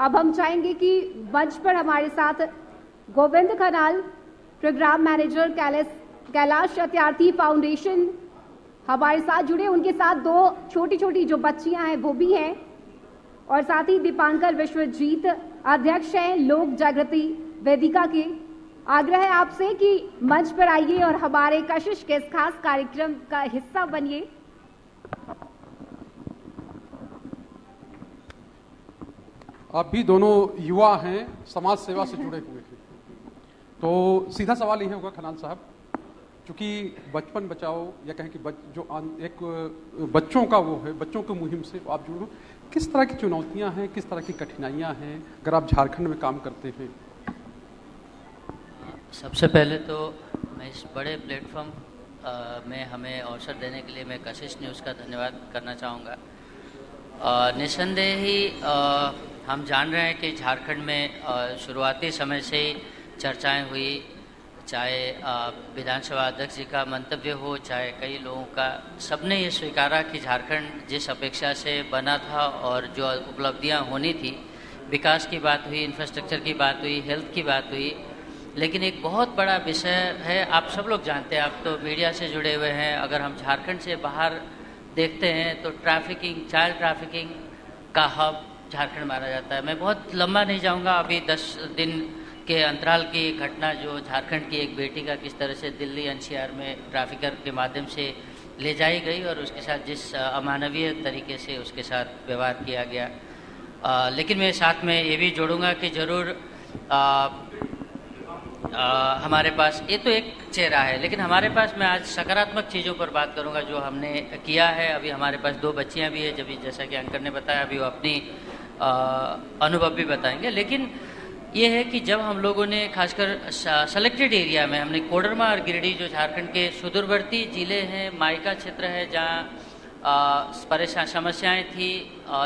अब हम चाहेंगे कि मंच पर हमारे साथ Govind Khanal, programme manager Kailash Satyarthi foundation हमारे साथ जुड़े। उनके साथ दो छोटी छोटी जो बच्चियां हैं वो भी हैं, और साथ ही दीपांकर विश्वजीत अध्यक्ष हैं लोक जागृति वेदिका के। आग्रह है आपसे कि मंच पर आइए और हमारे कशिश के इस खास कार्यक्रम का हिस्सा बनिए। आप भी दोनों युवा हैं, समाज सेवा से जुड़े हुए हैं, तो सीधा सवाल ये होगा खनाल साहब, क्योंकि बचपन बचाओ या कहें कि जो एक बच्चों का वो है, बच्चों की मुहिम से आप जुड़ो, किस तरह की चुनौतियां हैं, किस तरह की कठिनाइयां हैं अगर आप झारखंड में काम करते हैं? सबसे पहले तो मैं इस बड़े प्लेटफॉर्म में हमें अवसर देने के लिए मैं कशिश न्यूज़ का धन्यवाद करना चाहूँगा। निस्संदेह ही हम जान रहे हैं कि झारखंड में शुरुआती समय से ही चर्चाएं हुई, चाहे विधानसभा अध्यक्ष जी का मंतव्य हो, चाहे कई लोगों का, सबने ये स्वीकारा कि झारखंड जिस अपेक्षा से बना था और जो उपलब्धियां होनी थी, विकास की बात हुई, इंफ्रास्ट्रक्चर की बात हुई, हेल्थ की बात हुई, लेकिन एक बहुत बड़ा विषय है, आप सब लोग जानते हैं, आप तो मीडिया से जुड़े हुए हैं, अगर हम झारखंड से बाहर देखते हैं तो ट्रैफिकिंग, चाइल्ड ट्रैफिकिंग का हब झारखंड माना जाता है। मैं बहुत लंबा नहीं जाऊंगा, अभी 10 दिन के अंतराल की घटना जो झारखंड की एक बेटी का किस तरह से दिल्ली एनसीआर में ट्रैफिकर के माध्यम से ले जाई गई और उसके साथ जिस अमानवीय तरीके से उसके साथ व्यवहार किया गया। लेकिन मैं साथ में ये भी जोड़ूंगा कि ज़रूर हमारे पास ये तो एक चेहरा है, लेकिन हमारे पास, मैं आज सकारात्मक चीज़ों पर बात करूंगा जो हमने किया है। अभी हमारे पास 2 बच्चियां भी है, जैसा कि अंकल ने बताया, अभी वो अपनी अनुभव भी बताएंगे। लेकिन ये है कि जब हम लोगों ने खासकर सेलेक्टेड एरिया में, हमने कोडरमा और गिरिडीह जो झारखंड के सुदूरवर्ती जिले हैं, माइका क्षेत्र है, जहाँ परेशान समस्याएं थी,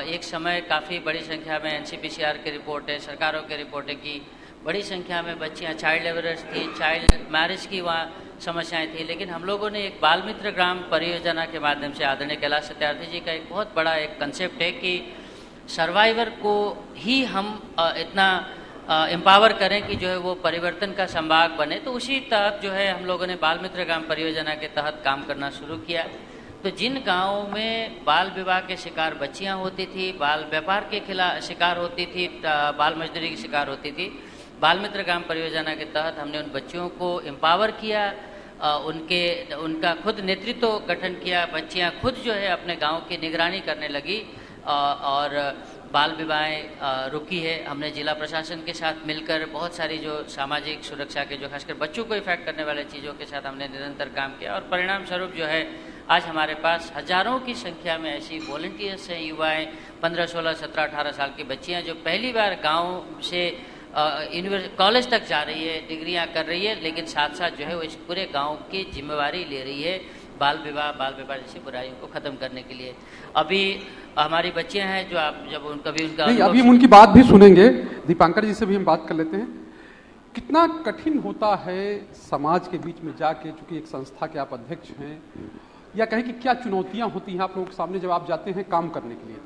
एक समय काफ़ी बड़ी संख्या में एनसीपीसीआर की रिपोर्ट है, सरकारों की रिपोर्टें की, बड़ी संख्या में बच्चियां चाइल्ड लेबरर्स थी, चाइल्ड मैरिज की वहाँ समस्याएं थी। लेकिन हम लोगों ने एक बाल मित्र ग्राम परियोजना के माध्यम से, आदरणीय कैलाश सत्यार्थी जी का एक बहुत बड़ा एक कंसेप्ट है कि सर्वाइवर को ही हम इतना एम्पावर करें कि जो है वो परिवर्तन का संभाग बने। तो उसी तहत जो है हम लोगों ने बाल मित्र ग्राम परियोजना के तहत काम करना शुरू किया। तो जिन गाँवों में बाल विवाह के शिकार बच्चियाँ होती थी, बाल व्यापार के खिलाफ शिकार होती थी, बाल मजदूरी की शिकार होती थी, बाल मित्र ग्राम परियोजना के तहत हमने उन बच्चियों को एम्पावर किया, उनका खुद नेतृत्व गठन किया, बच्चियां खुद जो है अपने गांव की निगरानी करने लगी और बाल विवाहें रुकी है। हमने जिला प्रशासन के साथ मिलकर बहुत सारी जो सामाजिक सुरक्षा के, जो खासकर बच्चों को इफेक्ट करने वाले चीज़ों के साथ हमने निरंतर काम किया, और परिणाम स्वरूप जो है आज हमारे पास हजारों की संख्या में ऐसी वॉलंटियर्स हैं, युवाएं, 15, 16, 17, 18 साल की बच्चियां जो पहली बार गाँव से कॉलेज तक जा रही है, डिग्रियां कर रही है, लेकिन साथ साथ जो है वो इस पूरे गांव की जिम्मेवारी ले रही है बाल विवाह जैसी बुराइयों को खत्म करने के लिए। अभी हमारी बच्चियां हैं जो आप जब उनका नहीं, अभी हम उनकी बात भी सुनेंगे, दीपांकर जी से भी हम बात कर लेते हैं। कितना कठिन होता है समाज के बीच में जाके, चूंकि एक संस्था के आप अध्यक्ष हैं, या कहें कि क्या चुनौतियां होती हैं आप लोगों के सामने जब आप जाते हैं काम करने के लिए?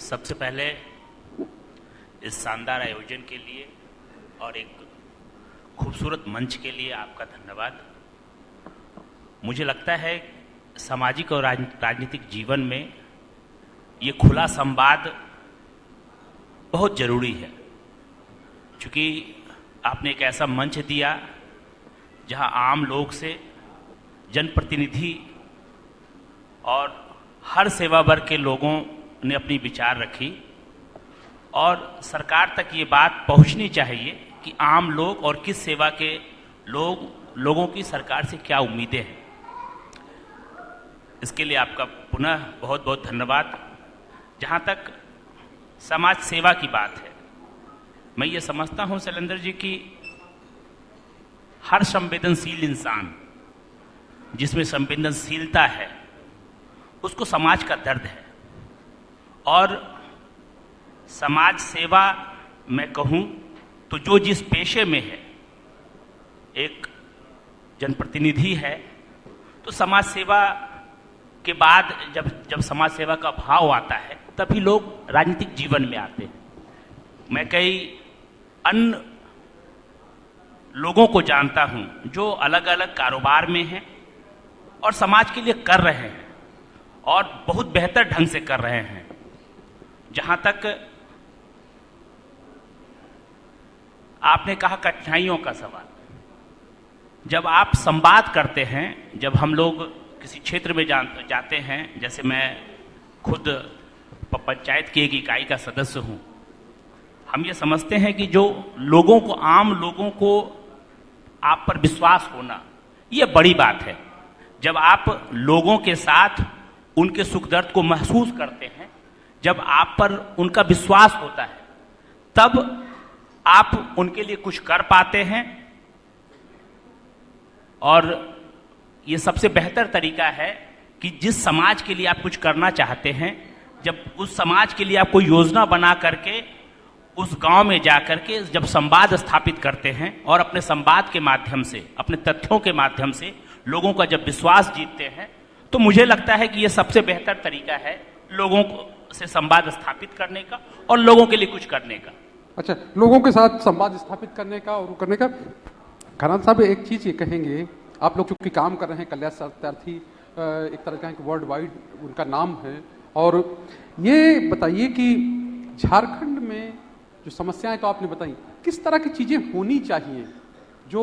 सबसे पहले इस शानदार आयोजन के लिए और एक खूबसूरत मंच के लिए आपका धन्यवाद। मुझे लगता है सामाजिक और राजनीतिक जीवन में ये खुला संवाद बहुत जरूरी है, क्योंकि आपने एक ऐसा मंच दिया जहां आम लोग से जनप्रतिनिधि और हर सेवा वर्ग के लोगों ने अपनी विचार रखी, और सरकार तक ये बात पहुंचनी चाहिए कि आम लोग और किस सेवा के लोगों की सरकार से क्या उम्मीदें हैं। इसके लिए आपका पुनः बहुत बहुत धन्यवाद। जहां तक समाज सेवा की बात है, मैं ये समझता हूं शैलेंद्र जी कि हर संवेदनशील इंसान जिसमें संवेदनशीलता है उसको समाज का दर्द है, और समाज सेवा मैं कहूं तो जो जिस पेशे में है, एक जनप्रतिनिधि है तो समाज सेवा के बाद जब समाज सेवा का भाव आता है तभी लोग राजनीतिक जीवन में आते हैं। मैं कई अन्य लोगों को जानता हूं जो अलग अलग कारोबार में हैं और समाज के लिए कर रहे हैं और बहुत बेहतर ढंग से कर रहे हैं। जहां तक आपने कहा कठिनाइयों का सवाल, जब आप संवाद करते हैं, जब हम लोग किसी क्षेत्र में जाते हैं, जैसे मैं खुद पंचायत की एक इकाई का सदस्य हूं, हम ये समझते हैं कि जो लोगों को, आम लोगों को आप पर विश्वास होना, ये बड़ी बात है। जब आप लोगों के साथ उनके सुख दर्द को महसूस करते हैं, जब आप पर उनका विश्वास होता है, तब आप उनके लिए कुछ कर पाते हैं। और ये सबसे बेहतर तरीका है कि जिस समाज के लिए आप कुछ करना चाहते हैं, जब उस समाज के लिए आप कोई योजना बना करके उस गांव में जाकर के जब संवाद स्थापित करते हैं और अपने संवाद के माध्यम से, अपने तथ्यों के माध्यम से लोगों का जब विश्वास जीतते हैं, तो मुझे लगता है कि ये सबसे बेहतर तरीका है लोगों से संवाद स्थापित करने का और लोगों के लिए कुछ करने का। अच्छा, लोगों के साथ संवाद स्थापित करने का और करने का। खन्नाल साहब, एक चीज ये कहेंगे, आप लोग चूंकि काम कर रहे हैं, कल्याण सत्यार्थी एक तरह का वर्ल्ड वाइड उनका नाम है, और ये बताइए कि झारखंड में जो समस्याएं तो आपने बताई, किस तरह की चीजें होनी चाहिए जो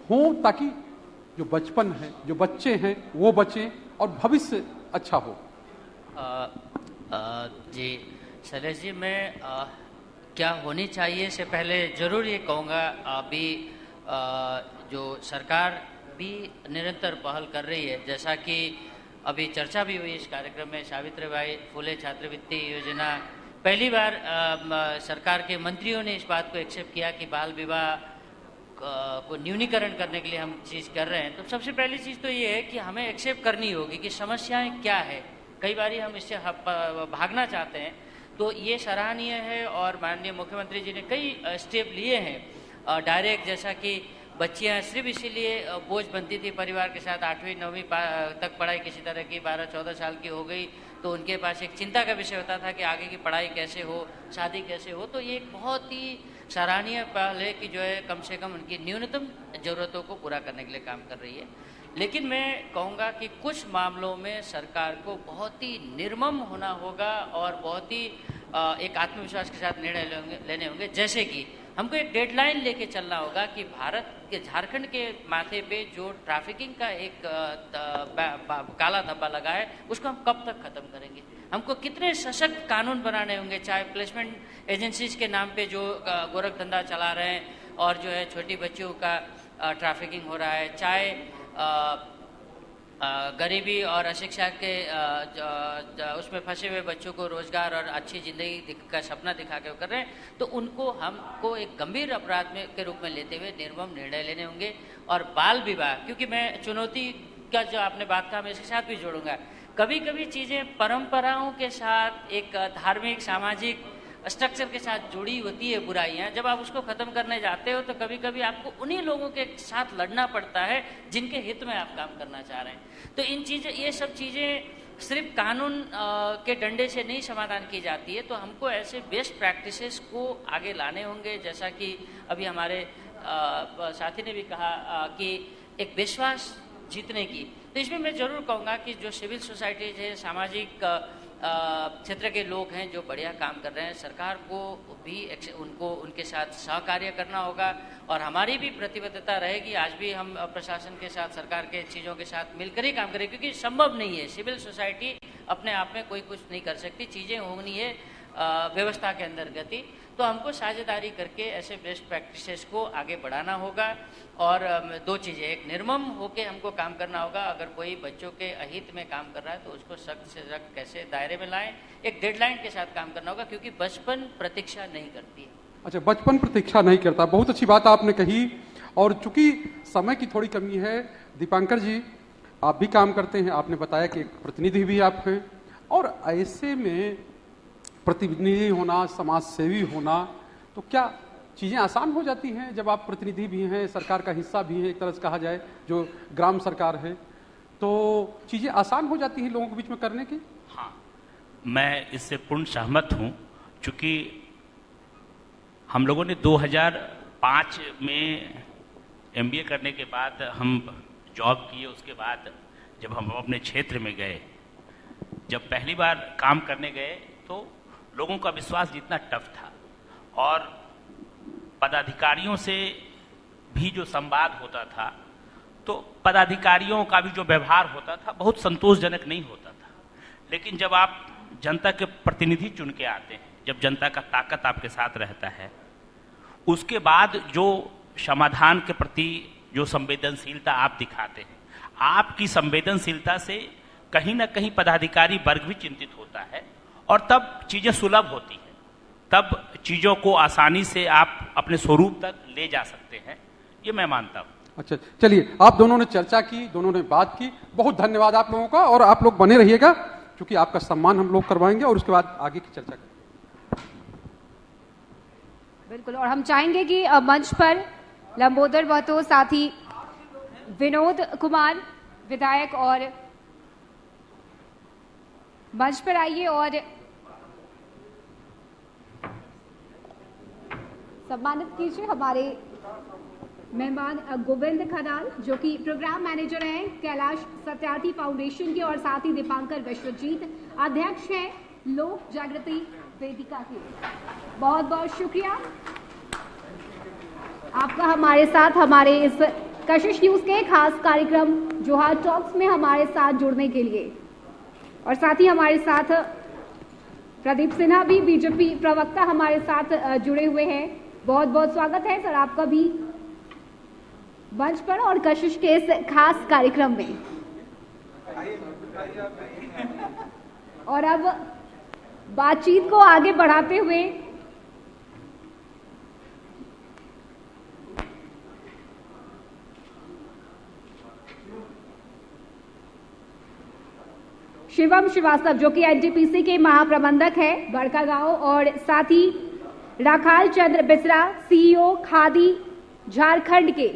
हो ताकि जो बचपन है, जो बच्चे हैं वो बचें और भविष्य अच्छा हो। जी शैलेश जी, मैं क्या होनी चाहिए से पहले जरूर ये कहूँगा, अभी जो सरकार भी निरंतर पहल कर रही है, जैसा कि अभी चर्चा भी हुई इस कार्यक्रम में, सावित्रीबाई फुले छात्रवृत्ति योजना, पहली बार सरकार के मंत्रियों ने इस बात को एक्सेप्ट किया कि बाल विवाह को न्यूनीकरण करने के लिए हम चीज़ कर रहे हैं। तो सबसे पहली चीज़ तो ये है कि हमें एक्सेप्ट करनी होगी कि समस्याएं क्या है। कई बार हम इससे भागना चाहते हैं, तो ये सराहनीय है और माननीय मुख्यमंत्री जी ने कई स्टेप लिए हैं डायरेक्ट, जैसा कि बच्चियां सिर्फ इसीलिए बोझ बनती थी परिवार के साथ, 8वीं 9वीं तक पढ़ाई किसी तरह की 12-14 साल की हो गई तो उनके पास एक चिंता का विषय होता था कि आगे की पढ़ाई कैसे हो, शादी कैसे हो। तो ये एक बहुत ही सराहनीय पहल है कि जो है कम से कम उनकी न्यूनतम ज़रूरतों को पूरा करने के लिए काम कर रही है। लेकिन मैं कहूँगा कि कुछ मामलों में सरकार को बहुत ही निर्मम होना होगा और बहुत ही एक आत्मविश्वास के साथ निर्णय लेने होंगे। जैसे कि हमको एक डेडलाइन लेके चलना होगा कि भारत के, झारखंड के माथे पे जो ट्रैफिकिंग का एक काला धब्बा लगा है, उसको हम कब तक खत्म करेंगे। हमको कितने सशक्त कानून बनाने होंगे, चाहे प्लेसमेंट एजेंसीज के नाम पे जो गोरख धंधा चला रहे हैं और जो है छोटी बच्चियों का ट्रैफिकिंग हो रहा है, चाहे गरीबी और अशिक्षा के उसमें फंसे हुए बच्चों को रोजगार और अच्छी जिंदगी का सपना दिखा के कर रहे हैं, तो उनको हमको एक गंभीर अपराध में के रूप में लेते हुए निर्मम निर्णय लेने होंगे। और बाल विवाह, क्योंकि मैं चुनौती का जो आपने बात कहा मैं इसके साथ भी जोड़ूंगा, कभी कभी चीज़ें परंपराओं के साथ, एक धार्मिक सामाजिक स्ट्रक्चर के साथ जुड़ी होती है बुराइयां, जब आप उसको खत्म करने जाते हो तो कभी कभी आपको उन्हीं लोगों के साथ लड़ना पड़ता है जिनके हित में आप काम करना चाह रहे हैं। तो इन चीज़ें, ये सब चीज़ें सिर्फ कानून के डंडे से नहीं समाधान की जाती है, तो हमको ऐसे बेस्ट प्रैक्टिसेस को आगे लाने होंगे। जैसा कि अभी हमारे साथी ने भी कहा कि एक विश्वास जीतने की, तो इसमें मैं जरूर कहूँगा कि जो सिविल सोसाइटीज है, सामाजिक क्षेत्र के लोग हैं जो बढ़िया काम कर रहे हैं, सरकार को भी उनको उनके साथ सहकार्य करना होगा और हमारी भी प्रतिबद्धता रहेगी। आज भी हम प्रशासन के साथ, सरकार के चीज़ों के साथ मिलकर ही काम करें, क्योंकि संभव नहीं है, सिविल सोसाइटी अपने आप में कोई कुछ नहीं कर सकती, चीज़ें होनी है व्यवस्था के अंदर गति। तो हमको साझेदारी करके ऐसे बेस्ट प्रैक्टिसेस को आगे बढ़ाना होगा। और दो चीज़ें, एक निर्मम होके हमको काम करना होगा, अगर कोई बच्चों के अहित में काम कर रहा है तो उसको सख्त से सख्त कैसे दायरे में लाएं, एक डेडलाइन के साथ काम करना होगा, क्योंकि बचपन प्रतीक्षा नहीं करती है। अच्छा, बचपन प्रतीक्षा नहीं करता, बहुत अच्छी बात आपने कही। और चूंकि समय की थोड़ी कमी है, दीपांकर जी आप भी काम करते हैं, आपने बताया कि एक प्रतिनिधि भी आप हैं, और ऐसे में प्रतिनिधि होना, समाज सेवी होना, तो क्या चीज़ें आसान हो जाती हैं जब आप प्रतिनिधि भी हैं, सरकार का हिस्सा भी हैं, एक तरह से कहा जाए जो ग्राम सरकार है, तो चीज़ें आसान हो जाती हैं लोगों के बीच में करने की? हाँ, मैं इससे पूर्ण सहमत हूं, चूंकि हम लोगों ने 2005 में एमबीए करने के बाद हम जॉब किए। उसके बाद जब हम अपने क्षेत्र में गए, जब पहली बार काम करने गए तो लोगों का विश्वास जितना टफ था और पदाधिकारियों से भी जो संवाद होता था, तो पदाधिकारियों का भी जो व्यवहार होता था बहुत संतोषजनक नहीं होता था। लेकिन जब आप जनता के प्रतिनिधि चुन के आते हैं, जब जनता का ताकत आपके साथ रहता है, उसके बाद जो समाधान के प्रति जो संवेदनशीलता आप दिखाते हैं, आपकी संवेदनशीलता से कहीं ना कहीं पदाधिकारी वर्ग भी चिंतित होता है और तब चीजें सुलभ होती हैं, तब चीजों को आसानी से आप अपने स्वरूप तक ले जा सकते हैं, ये मैं मानता हूं। अच्छा, चलिए, आप दोनों ने चर्चा की, दोनों ने बात की, बहुत धन्यवाद आप लोगों का। और आप लोग बने रहिएगा, क्योंकि आपका सम्मान हम लोग करवाएंगे और उसके बाद आगे की चर्चा करेंगे। बिल्कुल, और हम चाहेंगे कि मंच पर लंबोदर महतो, साथ ही विनोद कुमार विधायक और मंच पर आइए और सम्मानित कीजिए हमारे मेहमान गोविंद खनाल, जो कि प्रोग्राम मैनेजर हैं कैलाश सत्यार्थी फाउंडेशन के, और साथ ही दीपांकर विश्वजीत अध्यक्ष हैं लोक जागृति वेदिका के। बहुत बहुत शुक्रिया आपका हमारे साथ हमारे इस कशिश न्यूज के खास कार्यक्रम जोहार टॉक्स में हमारे साथ जुड़ने के लिए। और साथ ही हमारे साथ प्रदीप सिन्हा भी, बीजेपी प्रवक्ता, हमारे साथ जुड़े हुए हैं। बहुत बहुत स्वागत है सर आपका भी मंच पर और कशिश के इस खास कार्यक्रम में। और अब बातचीत को आगे बढ़ाते हुए शिवम श्रीवास्तव, जो कि एनटीपीसी के महाप्रबंधक है बड़कागांव, और साथ ही राखाल चंद्र बिसरा, सीईओ खादी झारखंड के,